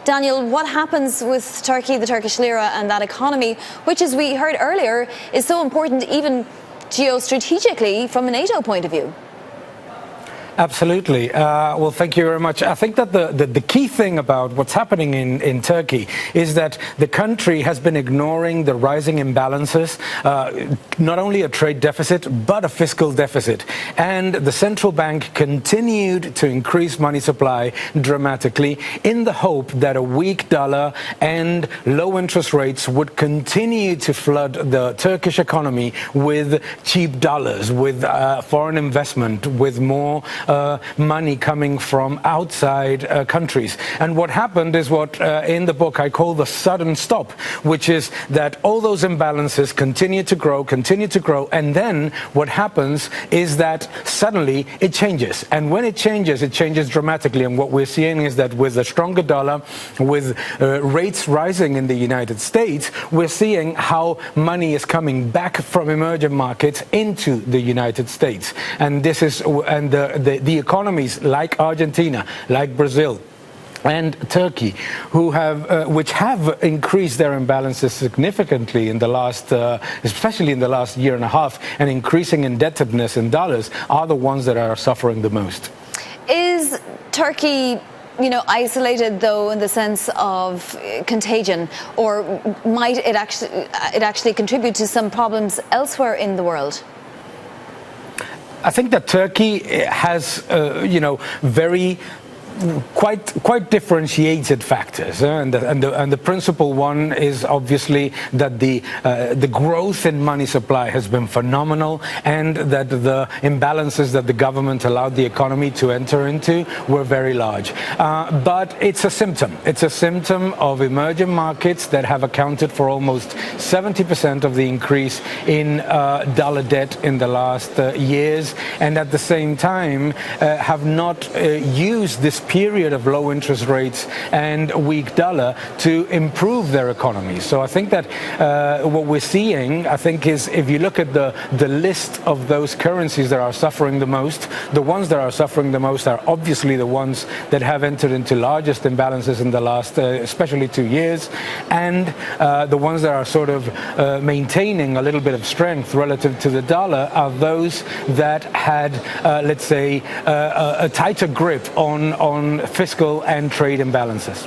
Daniel, what happens with Turkey, the Turkish lira and that economy, which, as we heard earlier, is so important even geostrategically from a NATO point of view? Absolutely. Well, thank you very much. I think that the key thing about what's happening in Turkey is that the country has been ignoring the rising imbalances, not only a trade deficit, but a fiscal deficit. And the central bank continued to increase money supply dramatically in the hope that a weak dollar and low interest rates would continue to flood the Turkish economy with cheap dollars, with foreign investment, with more money coming from outside countries. And what happened is what in the book I call the sudden stop, which is that all those imbalances continue to grow, and then what happens is that suddenly it changes. And when it changes dramatically. And what we're seeing is that with a stronger dollar, with rates rising in the United States, we're seeing how money is coming back from emerging markets into the United States. And this is the economies like Argentina, like Brazil, and Turkey, which have increased their imbalances significantly in the last, especially in the last year and a half, and increasing indebtedness in dollars, are the ones that are suffering the most. Is Turkey, isolated though in the sense of contagion, or might it actually contribute to some problems elsewhere in the world? I think that Turkey has, very quite differentiated factors, and the principal one is obviously that the growth in money supply has been phenomenal, and that the imbalances that the government allowed the economy to enter into were very large. But it's a symptom. It's a symptom of emerging markets that have accounted for almost 70% of the increase in dollar debt in the last years, and at the same time have not used this period of low interest rates and weak dollar to improve their economies. So I think that what we're seeing, is if you look at the list of those currencies that are suffering the most, the ones that are suffering the most are obviously the ones that have entered into largest imbalances in the last, especially 2 years, and the ones that are sort of maintaining a little bit of strength relative to the dollar are those that had, let's say, a tighter grip on fiscal and trade imbalances.